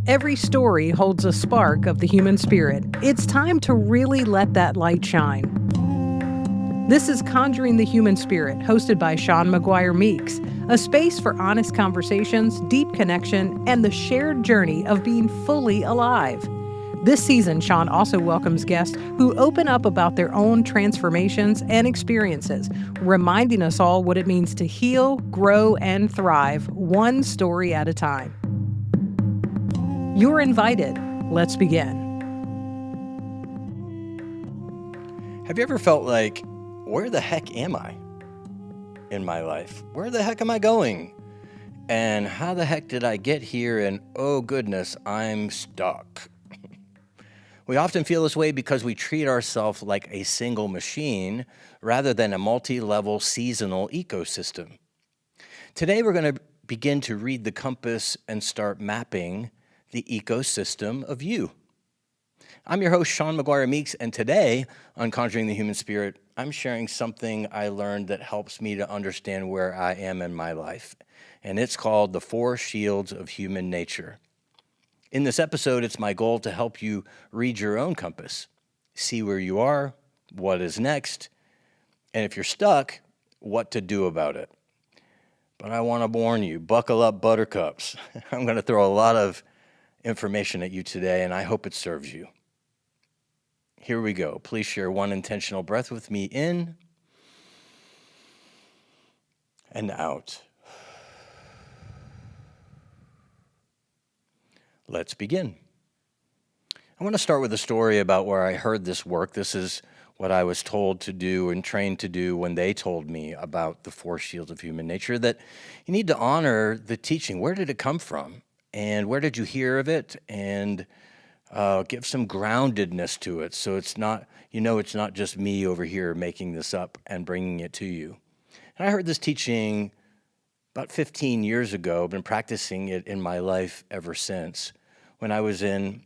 Every story holds a spark of the human spirit. It's time to really let that light shine. This is Conjuring the Human Spirit, hosted by Sean McGuire Meeks, a space for honest conversations, deep connection, and the shared journey of being fully alive. This season, Sean also welcomes guests who open up about their own transformations and experiences, reminding us all what it means to heal, grow, and thrive, one story at a time. You're invited. Let's begin. Have you ever felt like, where the heck am I in my life? Where the heck am I going? And how the heck did I get here? And oh goodness, I'm stuck. We often feel this way because we treat ourselves like a single machine rather than a multi-level seasonal ecosystem. Today we're going to begin to read the compass and start mapping the ecosystem of you. I'm your host, Sean McGuire Meeks, and today on Conjuring the Human Spirit, I'm sharing something I learned that helps me to understand where I am in my life, and it's called the Four Shields of Human Nature. In this episode, it's my goal to help you read your own compass, see where you are, what is next, and if you're stuck, what to do about it. But I want to warn you, buckle up, buttercups. I'm going to throw a lot of information at you today, and I hope it serves you. Here we go. Please share one intentional breath with me in and out. Let's begin. I want to start with a story about where I heard this work. This is what I was told to do and trained to do when they told me about the Four Shields of Human Nature, that you need to honor the teaching. Where did it come from? And where did you hear of it? And give some groundedness to it, so it's not just me over here making this up and bringing it to you. And I heard this teaching about 15 years ago. I've been practicing it in my life ever since. When I was in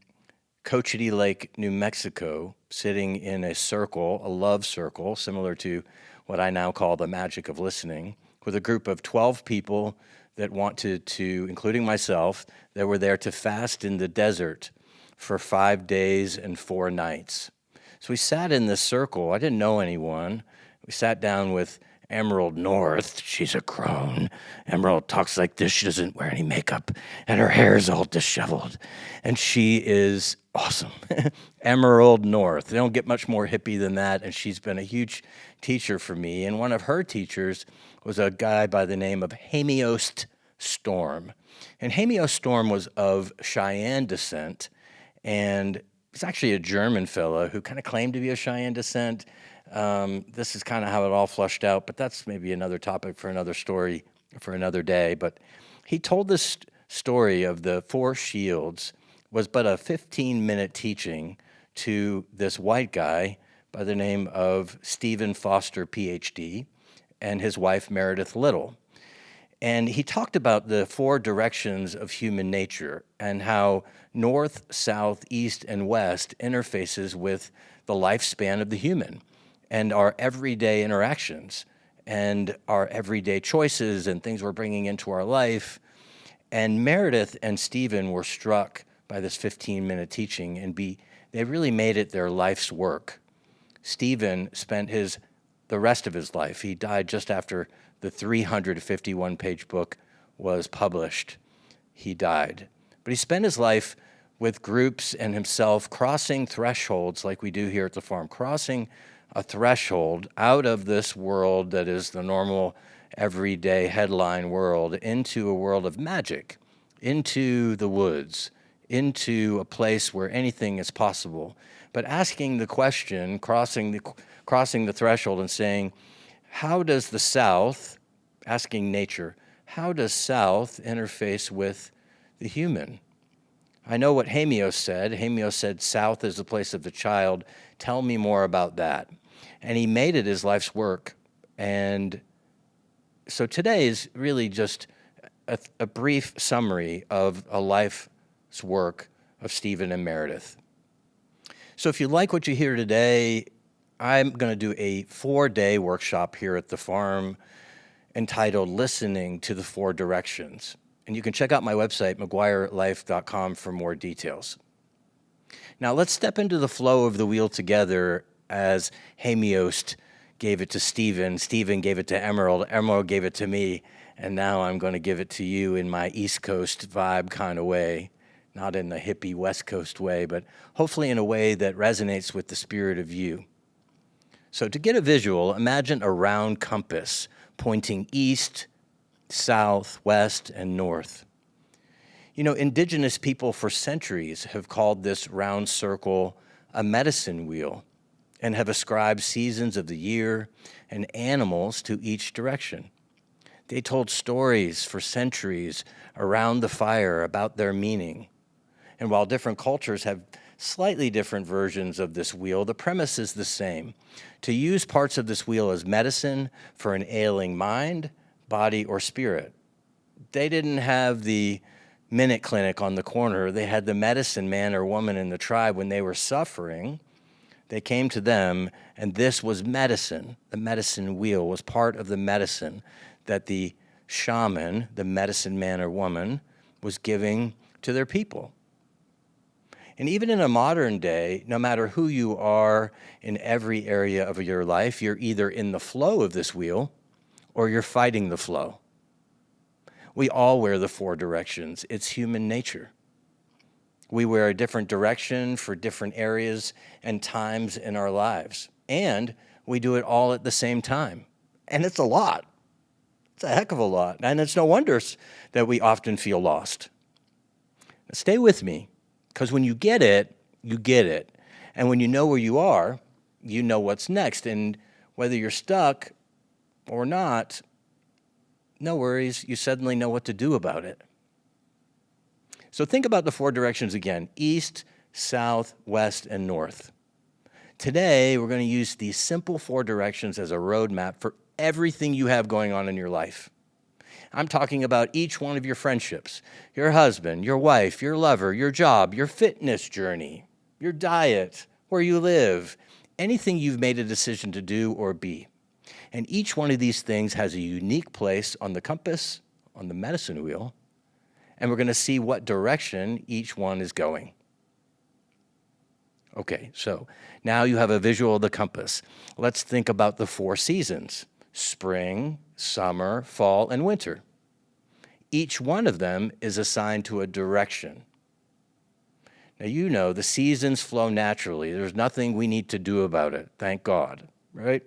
Cochiti Lake, New Mexico, sitting in a circle, a love circle, similar to what I now call the magic of listening, with a group of 12 people that wanted to, including myself, that were there to fast in the desert for 5 days and 4 nights. So we sat in this circle. I didn't know anyone. We sat down with Emerald North. She's a crone. Emerald talks like this. She doesn't wear any makeup, and her hair is all disheveled. And she is awesome. Emerald North. They don't get much more hippie than that, and she's been a huge teacher for me. And one of her teachers was a guy by the name of Hamios Storm. And Hamios Storm was of Cheyenne descent, and he's actually a German fellow who kind of claimed to be of Cheyenne descent. This is kind of how it all flushed out, but that's maybe another topic for another story for another day. But he told this story of the Four Shields was but a 15-minute teaching to this white guy by the name of Stephen Foster, PhD, and his wife, Meredith Little. And he talked about the 4 directions of human nature and how north, south, east, and west interfaces with the lifespan of the human and our everyday interactions and our everyday choices and things we're bringing into our life. And Meredith and Stephen were struck by this 15-minute teaching, and they really made it their life's work. Stephen spent the rest of his life. He died just after the 351-page book was published. He died. But he spent his life with groups and himself crossing thresholds like we do here at the farm, crossing a threshold out of this world that is the normal, everyday headline world into a world of magic, into the woods, into a place where anything is possible. But asking the question, crossing the threshold and saying, how does the South, asking nature, how does South interface with the human? I know what Hamios said. Hamios said, South is the place of the child. Tell me more about that. And he made it his life's work. And so today is really just a brief summary of a life's work of Stephen and Meredith. So if you like what you hear today, I'm going to do a 4-day workshop here at the farm entitled Listening to the Four Directions. And you can check out my website, mcguirelife.com, for more details. Now let's step into the flow of the wheel together as Hemiost gave it to Stephen, Stephen gave it to Emerald, Emerald gave it to me, and now I'm going to give it to you in my East Coast vibe kind of way, not in the hippie West Coast way, but hopefully in a way that resonates with the spirit of you. So to get a visual, imagine a round compass pointing east, south, west, and north. You know, indigenous people for centuries have called this round circle a medicine wheel and have ascribed seasons of the year and animals to each direction. They told stories for centuries around the fire about their meaning. And while different cultures have slightly different versions of this wheel, the premise is the same: to use parts of this wheel as medicine for an ailing mind, body, or spirit. They didn't have the minute clinic on the corner. They had the medicine man or woman in the tribe. When they were suffering, they came to them, and this was medicine. The medicine wheel was part of the medicine that the shaman, the medicine man or woman, was giving to their people. And even in a modern day, no matter who you are in every area of your life, you're either in the flow of this wheel or you're fighting the flow. We all wear the four directions. It's human nature. We wear a different direction for different areas and times in our lives. And we do it all at the same time. And it's a lot. It's a heck of a lot. And it's no wonder that we often feel lost. Now, stay with me, because when you get it, you get it. And when you know where you are, you know what's next. And whether you're stuck or not, no worries, you suddenly know what to do about it. So think about the four directions again: east, south, west, and north. Today, we're going to use these simple four directions as a roadmap for everything you have going on in your life. I'm talking about each one of your friendships, your husband, your wife, your lover, your job, your fitness journey, your diet, where you live, anything you've made a decision to do or be. And each one of these things has a unique place on the compass, on the medicine wheel, and we're going to see what direction each one is going. Okay, so now you have a visual of the compass. Let's think about the four seasons: spring, summer, fall, and winter. Each one of them is assigned to a direction. Now, you know the seasons flow naturally. There's nothing we need to do about it, thank God, right?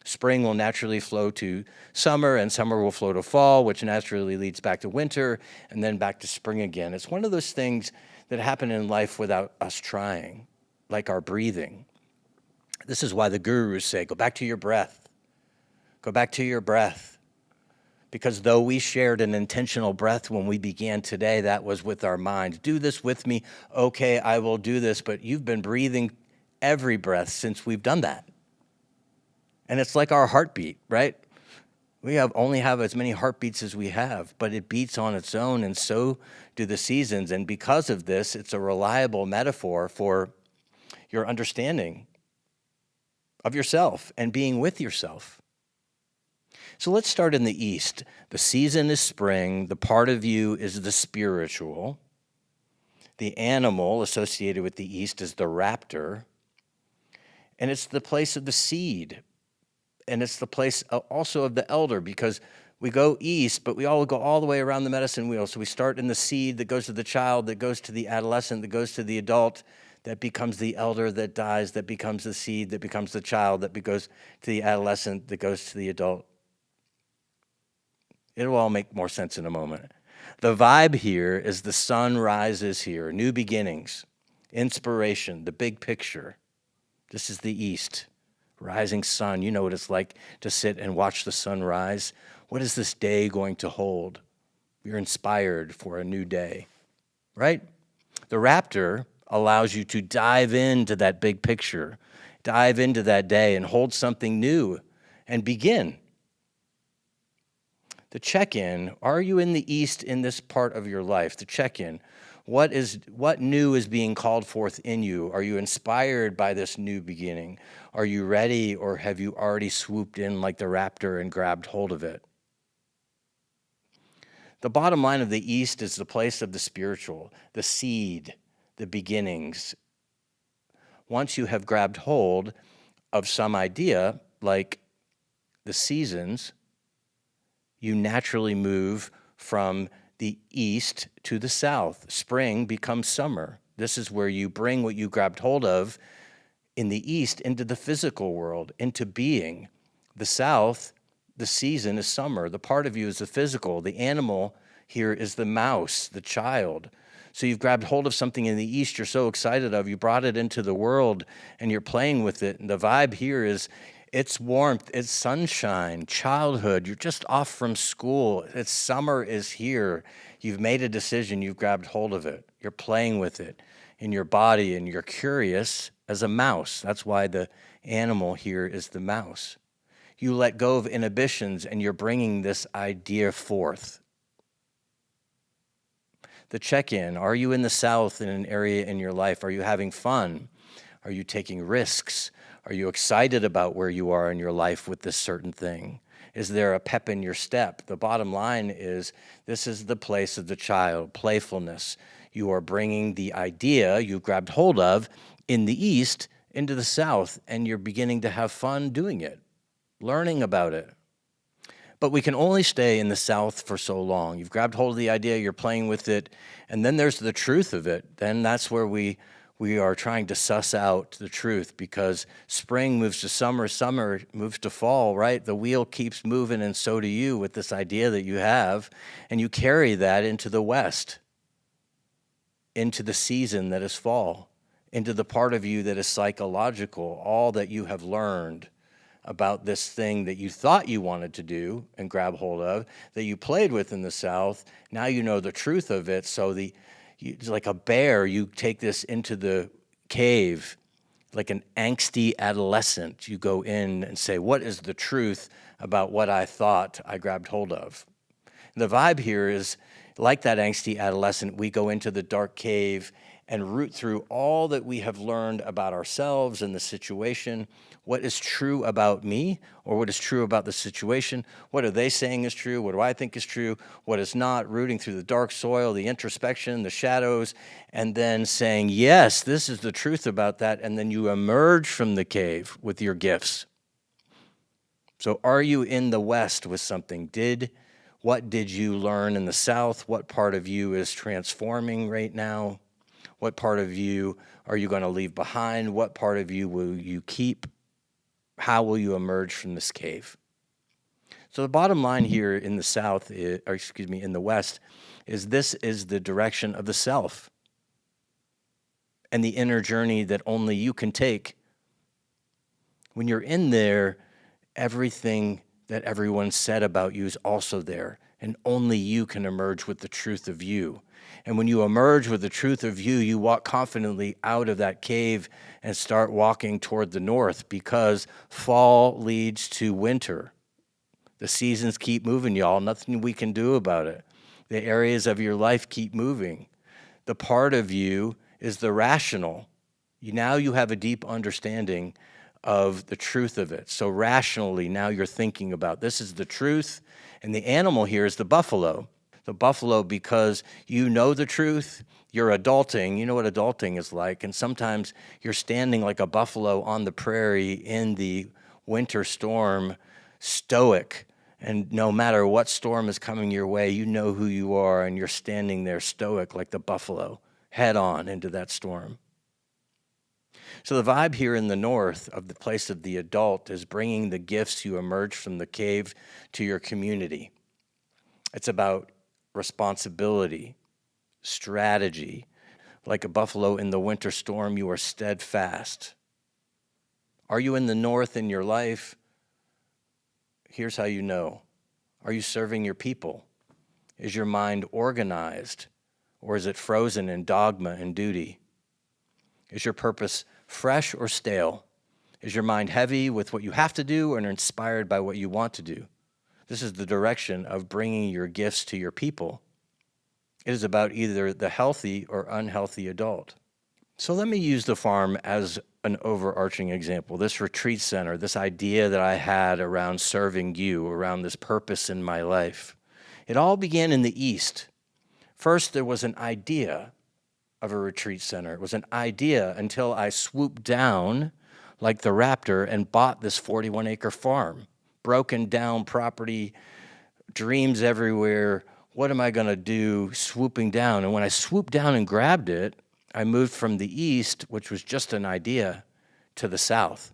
Spring will naturally flow to summer, and summer will flow to fall, which naturally leads back to winter, and then back to spring again. It's one of those things that happen in life without us trying, like our breathing. This is why the gurus say, go back to your breath. Go back to your breath. Because though we shared an intentional breath when we began today, that was with our mind. Do this with me. Okay, I will do this. But you've been breathing every breath since we've done that. And it's like our heartbeat, right? We only have as many heartbeats as we have, but it beats on its own, and so do the seasons. And because of this, it's a reliable metaphor for your understanding of yourself and being with yourself. So let's start in the east. The season is spring. The part of you is the spiritual. The animal associated with the east is the raptor. And it's the place of the seed. And it's the place also of the elder, because we go east, but we all go all the way around the medicine wheel. So we start in the seed that goes to the child, that goes to the adolescent, that goes to the adult, that becomes the elder, that dies, that becomes the seed, that becomes the child, that goes to the adolescent, that goes to the adult. It'll all make more sense in a moment. The vibe here is the sun rises here, new beginnings, inspiration, the big picture. This is the east. Rising sun, you know what it's like to sit and watch the sun rise. What is this day going to hold? You're inspired for a new day, right? The raptor allows you to dive into that big picture, dive into that day and hold something new and begin. The check-in, are you in the east in this part of your life? The check-in, what new is being called forth in you? Are you inspired by this new beginning? Are you ready, or have you already swooped in like the raptor and grabbed hold of it? The bottom line of the East is the place of the spiritual, the seed, the beginnings. Once you have grabbed hold of some idea, like the seasons, you naturally move from the east to the south. Spring becomes summer. This is where you bring what you grabbed hold of in the east into the physical world, into being. The south, the season is summer. The part of you is the physical. The animal here is the mouse, the child. So you've grabbed hold of something in the east you're so excited of. You brought it into the world and you're playing with it. And the vibe here is it's warmth, it's sunshine, childhood. You're just off from school. It's summer is here. You've made a decision. You've grabbed hold of it. You're playing with it in your body and you're curious as a mouse. That's why the animal here is the mouse. You let go of inhibitions and you're bringing this idea forth. The check-in, are you in the south in an area in your life? Are you having fun? Are you taking risks? Are you excited about where you are in your life with this certain thing? Is there a pep in your step? The bottom line is this is the place of the child, playfulness. You are bringing the idea you grabbed hold of in the east into the south, and you're beginning to have fun doing it, learning about it. But we can only stay in the south for so long. You've grabbed hold of the idea, you're playing with it, and then there's the truth of it. Then that's where we are trying to suss out the truth, because spring moves to summer, summer moves to fall, right? The wheel keeps moving, and so do you with this idea that you have, and you carry that into the west, into the season that is fall, into the part of you that is psychological, all that you have learned about this thing that you thought you wanted to do and grab hold of, that you played with in the south. Now you know the truth of it. So it's like a bear, you take this into the cave, like an angsty adolescent. You go in and say, what is the truth about what I thought I grabbed hold of? And the vibe here is like that angsty adolescent. We go into the dark cave and root through all that we have learned about ourselves and the situation. What is true about me, or what is true about the situation? What are they saying is true? What do I think is true? What is not? Rooting through the dark soil, the introspection, the shadows, and then saying, yes, this is the truth about that. And then you emerge from the cave with your gifts. So are you in the West with something? What did you learn in the South? What part of you is transforming right now? What part of you are you going to leave behind? What part of you will you keep? How will you emerge from this cave? So the bottom line here in the South, in the West, is this is the direction of the self and the inner journey that only you can take. When you're in there, everything that everyone said about you is also there, and only you can emerge with the truth of you. And when you emerge with the truth of you, you walk confidently out of that cave and start walking toward the north, because fall leads to winter. The seasons keep moving, y'all. Nothing we can do about it. The areas of your life keep moving. The part of you is the rational. Now you have a deep understanding of the truth of it. So rationally, now you're thinking about this is the truth. And the animal here is the buffalo. The buffalo, because you know the truth, you're adulting. You know what adulting is like. And sometimes you're standing like a buffalo on the prairie in the winter storm, stoic. And no matter what storm is coming your way, you know who you are, and you're standing there stoic like the buffalo, head on into that storm. So the vibe here in the north of the place of the adult is bringing the gifts you emerge from the cave to your community. It's about responsibility, strategy. Like a buffalo in the winter storm, you are steadfast. Are you in the north in your life? Here's how you know. Are you serving your people? Is your mind organized, or is it frozen in dogma and duty? Is your purpose fresh or stale? Is your mind heavy with what you have to do, or inspired by what you want to do? This is the direction of bringing your gifts to your people. It is about either the healthy or unhealthy adult. So let me use the farm as an overarching example. This retreat center, this idea that I had around serving you, around this purpose in my life. It all began in the East. First, there was an idea of a retreat center. It was an idea until I swooped down like the raptor and bought this 41-acre farm. Broken down property, dreams everywhere. What am I going to do swooping down? And when I swooped down and grabbed it, I moved from the East, which was just an idea, to the South,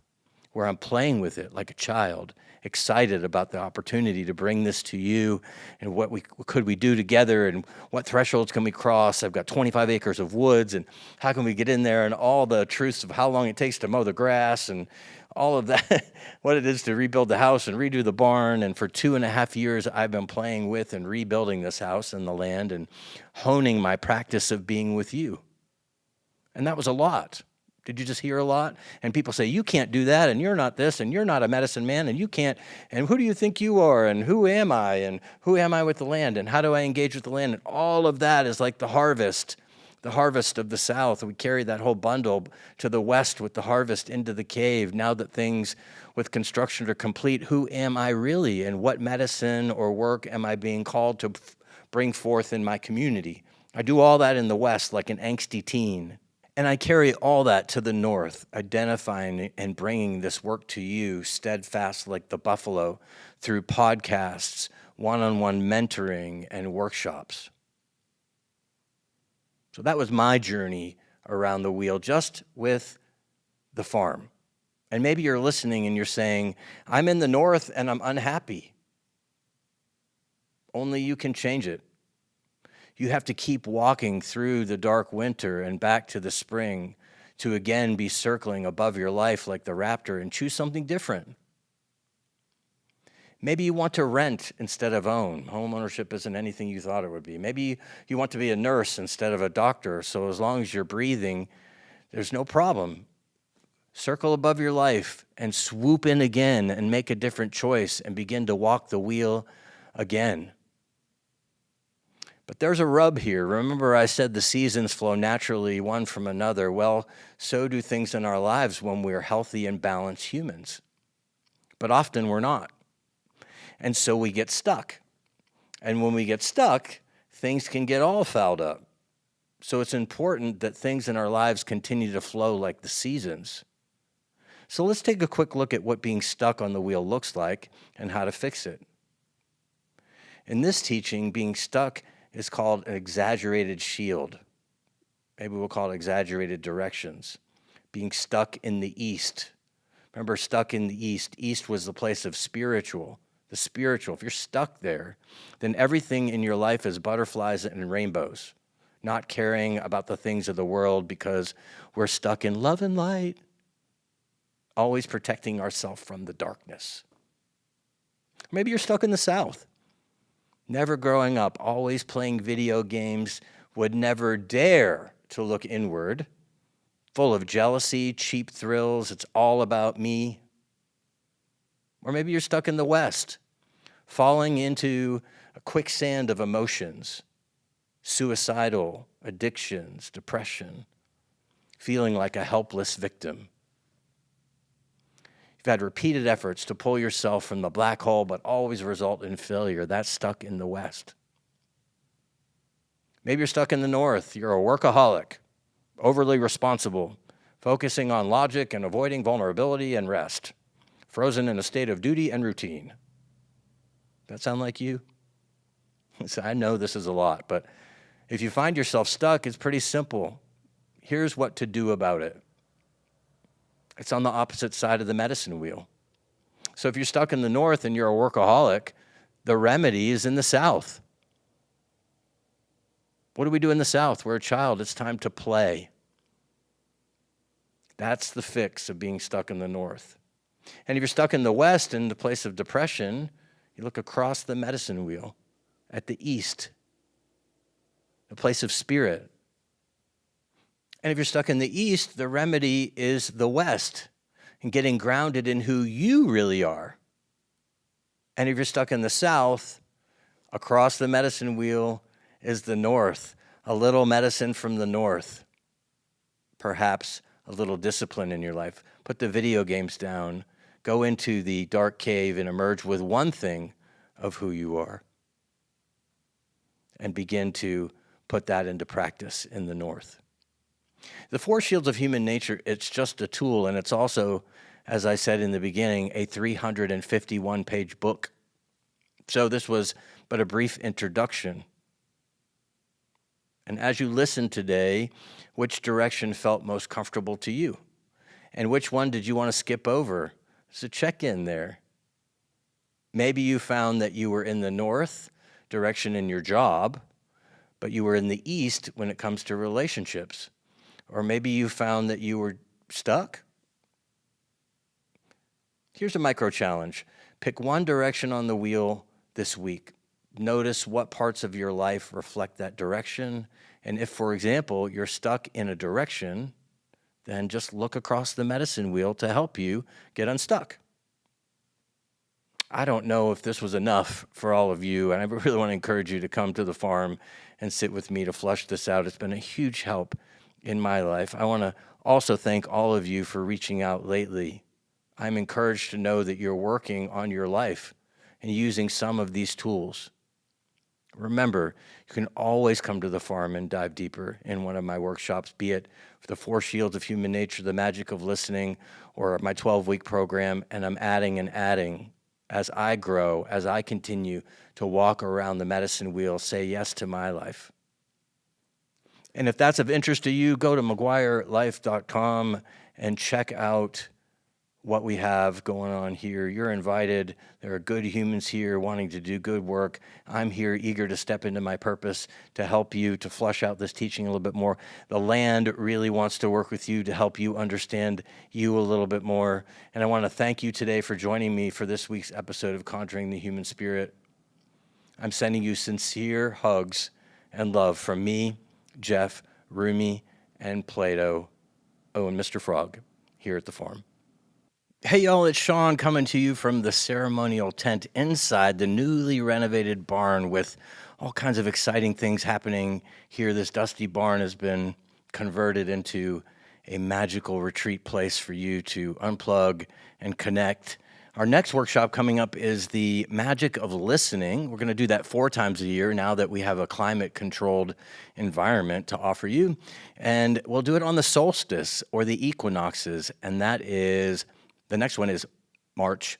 where I'm playing with it like a child, excited about the opportunity to bring this to you and what could we do together and what thresholds can we cross. I've got 25 acres of woods and how can we get in there and all the truths of how long it takes to mow the grass and all of that, what it is to rebuild the house and redo the barn. And for 2.5 years, I've been playing with and rebuilding this house and the land and honing my practice of being with you. And that was a lot. Did you just hear a lot? And people say, you can't do that, and you're not this, and you're not a medicine man, and you can't, and who do you think you are, and who am I with the land, and how do I engage with the land? And all of that is like the harvest of the South. We carry that whole bundle to the West with the harvest into the cave. Now that things with construction are complete, who am I really, and what medicine or work am I being called to bring forth in my community? I do all that in the West like an angsty teen. And I carry all that to the North, identifying and bringing this work to you, steadfast like the buffalo, through podcasts, one-on-one mentoring, and workshops. So that was my journey around the wheel, just with the farm. And maybe you're listening and you're saying, I'm in the North and I'm unhappy. Only you can change it. You have to keep walking through the dark winter and back to the spring to again be circling above your life like the raptor and choose something different. Maybe you want to rent instead of own. Home ownership isn't anything you thought it would be. Maybe you want to be a nurse instead of a doctor. So as long as you're breathing, there's no problem. Circle above your life and swoop in again and make a different choice and begin to walk the wheel again. But there's a rub here. Remember I said the seasons flow naturally one from another. Well, so do things in our lives when we're healthy and balanced humans. But often we're not. And so we get stuck. And when we get stuck, things can get all fouled up. So it's important that things in our lives continue to flow like the seasons. So let's take a quick look at what being stuck on the wheel looks like and how to fix it. In this teaching, being stuck is called an exaggerated shield. Maybe we'll call it exaggerated directions. Being stuck in the East. Remember, stuck in the East. East was the place of spiritual. The spiritual. If you're stuck there, then everything in your life is butterflies and rainbows. Not caring about the things of the world because we're stuck in love and light. Always protecting ourselves from the darkness. Maybe you're stuck in the South. Never growing up, always playing video games, would never dare to look inward, full of jealousy, cheap thrills, it's all about me. Or maybe you're stuck in the West, falling into a quicksand of emotions, suicidal, addictions, depression, feeling like a helpless victim. You've had repeated efforts to pull yourself from the black hole, but always result in failure. That's stuck in the West. Maybe you're stuck in the North. You're a workaholic, overly responsible, focusing on logic and avoiding vulnerability and rest, frozen in a state of duty and routine. That sound like you? So I know this is a lot, but if you find yourself stuck, it's pretty simple. Here's what to do about it. It's on the opposite side of the medicine wheel. So if you're stuck in the North and you're a workaholic, the remedy is in the South. What do we do in the South? We're a child. It's time to play. That's the fix of being stuck in the North. And if you're stuck in the West, in the place of depression, you look across the medicine wheel at the East, the place of spirit. And if you're stuck in the East, the remedy is the West and getting grounded in who you really are. And if you're stuck in the South, across the medicine wheel is the North, a little medicine from the North, perhaps a little discipline in your life. Put the video games down, go into the dark cave and emerge with one thing of who you are. and begin to put that into practice in the North. The Four Shields of Human Nature, it's just a tool, and it's also, as I said in the beginning, a 351-page book. So this was but a brief introduction. And as you listen today, which direction felt most comfortable to you? And which one did you want to skip over? So check in there. Maybe you found that you were in the North direction in your job, but you were in the East when it comes to relationships. Or maybe you found that you were stuck. Here's a micro challenge. Pick one direction on the wheel this week. Notice what parts of your life reflect that direction. And if, for example, you're stuck in a direction, then just look across the medicine wheel to help you get unstuck. I don't know if this was enough for all of you, and I really want to encourage you to come to the farm and sit with me to flush this out. It's been a huge help in my life. I want to also thank all of you for reaching out lately. I'm encouraged to know that you're working on your life and using some of these tools. Remember, you can always come to the farm and dive deeper in one of my workshops, be it the Four Shields of Human Nature, the Magic of Listening, or my 12-week program, and I'm adding and adding as I grow, as I continue to walk around the medicine wheel, say yes to my life. And if that's of interest to you, go to McGuireLife.com and check out what we have going on here. You're invited. There are good humans here wanting to do good work. I'm here eager to step into my purpose to help you to flush out this teaching a little bit more. The land really wants to work with you to help you understand you a little bit more. And I want to thank you today for joining me for this week's episode of Conjuring the Human Spirit. I'm sending you sincere hugs and love from me, Jeff, Rumi, and Plato, and Mr. Frog here at the farm. Hey y'all, it's Sean coming to you from the ceremonial tent inside the newly renovated barn with all kinds of exciting things happening here. This dusty barn has been converted into a magical retreat place for you to unplug and connect. Our next workshop coming up is the Magic of Listening. We're going to do that 4 times a year now that we have a climate-controlled environment to offer you. And we'll do it on the solstice or the equinoxes, and that is... The next one is March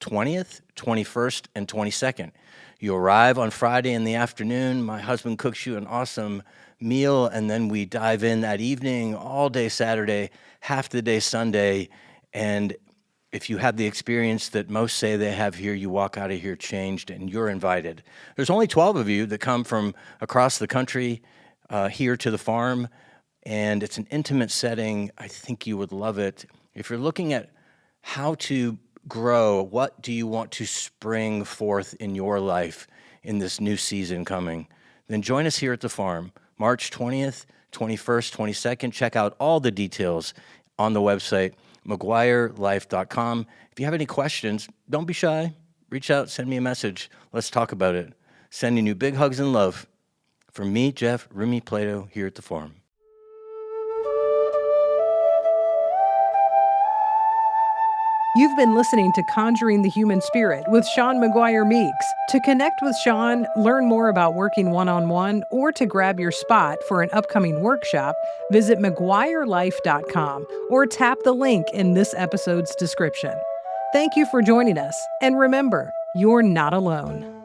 20th, 21st, and 22nd. You arrive on Friday in the afternoon. My husband cooks you an awesome meal, and then we dive in that evening, all day Saturday, half the day Sunday. And if you have the experience that most say they have here, you walk out of here changed, and you're invited. There's only 12 of you that come from across the country here to the farm, and it's an intimate setting. I think you would love it. If you're looking at how to grow, what do you want to spring forth in your life in this new season coming? Then join us here at the farm, March 20th, 21st, 22nd. Check out all the details on the website, McGuireLife.com. If you have any questions, don't be shy. Reach out, send me a message. Let's talk about it. Sending you big hugs and love from me, Jeff, Rumi, Plato, here at the farm. You've been listening to Conjuring the Human Spirit with Sean McGuire Meeks. To connect with Sean, learn more about working one-on-one, or to grab your spot for an upcoming workshop, visit McGuireLife.com or tap the link in this episode's description. Thank you for joining us, and remember, you're not alone.